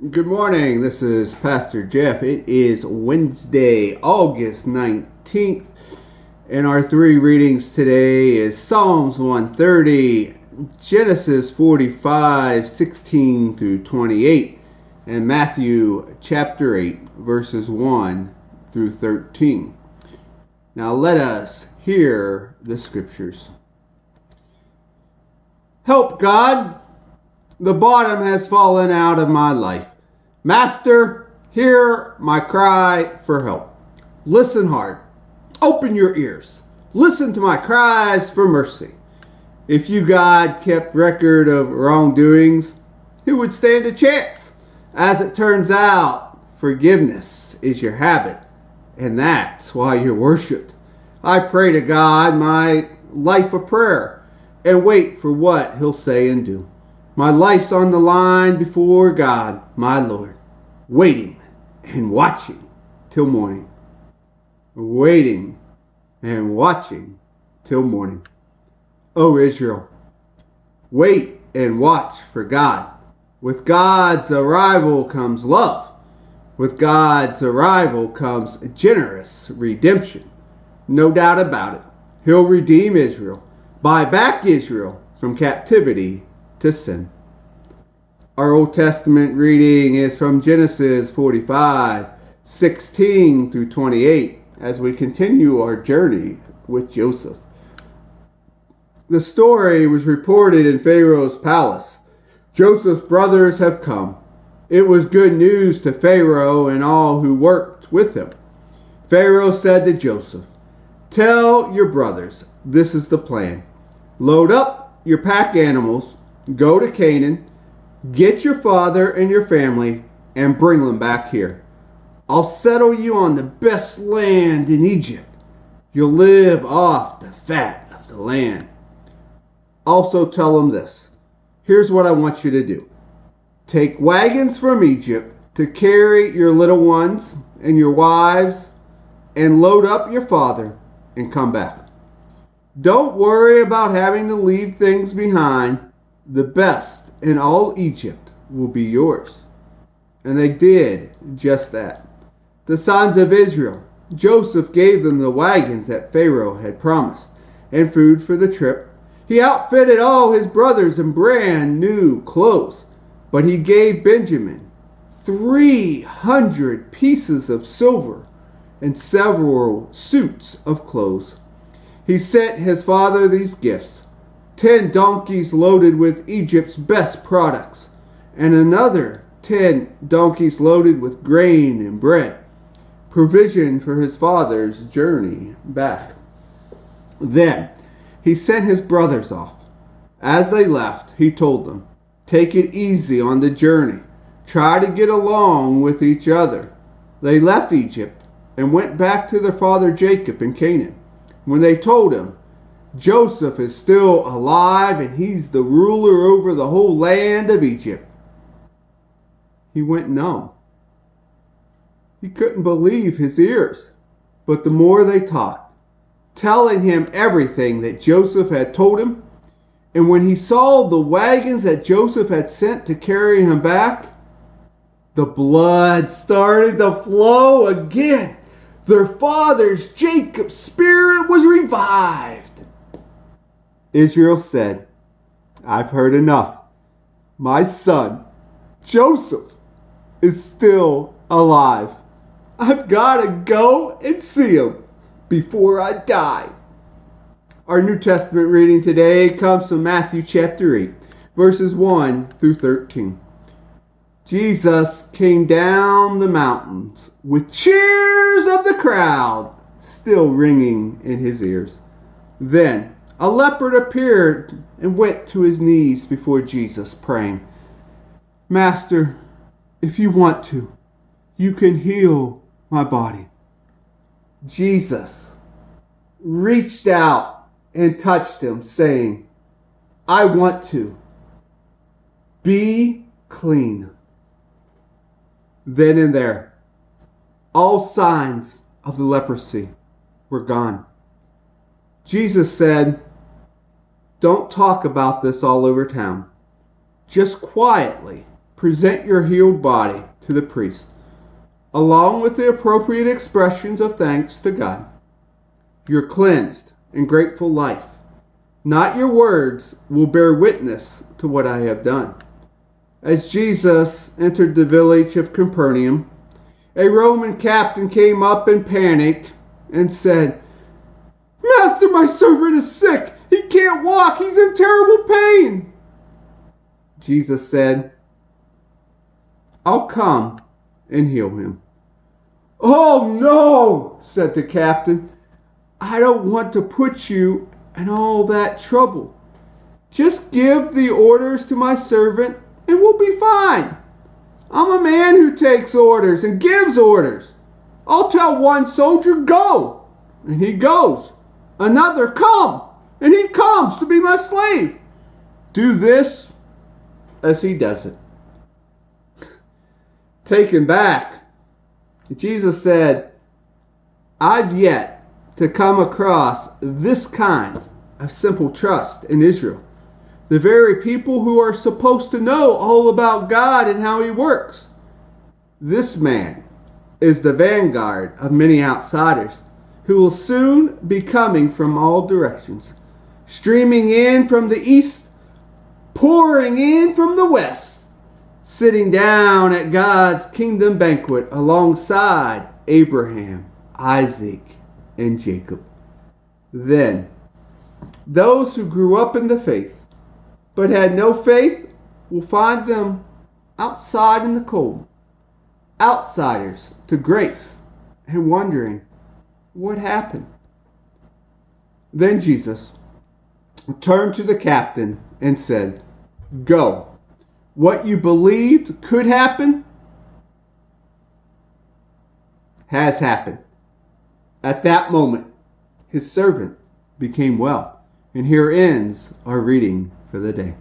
Good morning. This is Pastor Jeff. It is Wednesday, August 19th, and our three readings today is Psalms 130, Genesis 45:16 through 28, and Matthew chapter 8, verses 1 through 13. Now let us hear the scriptures. Help, God! The bottom has fallen out of my life. Master, hear my cry for help. Listen hard. Open your ears. Listen to my cries for mercy. If you, God, kept record of wrongdoings, who would stand a chance? As it turns out, forgiveness is your habit, and that's why you're worshipped. I pray to God my life of prayer and wait for what he'll say and do. My life's on the line before God, my Lord, waiting and watching till morning. Waiting and watching till morning. O Israel, wait and watch for God. With God's arrival comes love. With God's arrival comes generous redemption. No doubt about it. He'll redeem Israel, buy back Israel from captivity to sin. Our Old Testament reading is from Genesis 45:16 through 28 as we continue our journey with Joseph. The story was reported in Pharaoh's palace. Joseph's brothers have come. It was good news to Pharaoh and all who worked with him. Pharaoh said to Joseph, "Tell your brothers, this is the plan. Load up your pack animals, go to Canaan, get your father and your family, and bring them back here. I'll settle you on the best land in Egypt. You'll live off the fat of the land." Also tell them this. Here's what I want you to do. Take wagons from Egypt to carry your little ones and your wives, and load up your father and come back. Don't worry about having to leave things behind. The best in all Egypt will be yours. And they did just that. The sons of Israel, Joseph gave them the wagons that Pharaoh had promised, and food for the trip. He outfitted all his brothers in brand new clothes, but he gave Benjamin 300 pieces of silver and several suits of clothes. He sent his father these gifts: 10 donkeys loaded with Egypt's best products, and another 10 donkeys loaded with grain and bread, provision for his father's journey back. Then he sent his brothers off. As they left, he told them, "Take it easy on the journey. Try to get along with each other." They left Egypt and went back to their father Jacob in Canaan. When they told him, "Joseph is still alive and he's the ruler over the whole land of Egypt," he went numb. He couldn't believe his ears. But the more they talked, telling him everything that Joseph had told him, and when he saw the wagons that Joseph had sent to carry him back, the blood started to flow again. Their father's Jacob's spirit was revived. Israel said, "I've heard enough. My son, Joseph, is still alive. I've got to go and see him before I die." Our New Testament reading today comes from Matthew chapter 8, verses 1 through 13. Jesus came down the mountains with cheers of the crowd still ringing in his ears. Then a leopard appeared and went to his knees before Jesus, praying, "Master, if you want to, you can heal my body." Jesus reached out and touched him, saying, "I want to. Be clean." Then and there, all signs of the leprosy were gone. Jesus said, "Don't talk about this all over town. Just quietly present your healed body to the priest, along with the appropriate expressions of thanks to God. Your cleansed and grateful life, not your words, will bear witness to what I have done. As Jesus entered the village of Capernaum, a Roman captain came up in panic and said, "Master, my servant is sick. He can't walk. He's in terrible pain." Jesus said, "I'll come and heal him." "Oh no," said the captain. "I don't want to put you in all that trouble. Just give the orders to my servant and we'll be fine. I'm a man who takes orders and gives orders. I'll tell one soldier, 'Go,' and he goes. Another, 'Come,' and he comes to be my slave. Do this as he does it." Taken back, Jesus said, "I've yet to come across this kind of simple trust in Israel. The very people who are supposed to know all about God and how He works. This man is the vanguard of many outsiders who will soon be coming from all directions, streaming in from the east, pouring in from the west, sitting down at God's kingdom banquet alongside Abraham, Isaac, and Jacob. Then, those who grew up in the faith but had no faith will find them outside in the cold, outsiders to grace, and wondering what happened." Then Jesus turned to the captain and said, "Go. What you believed could happen has happened." At that moment, his servant became well. And here ends our reading for the day.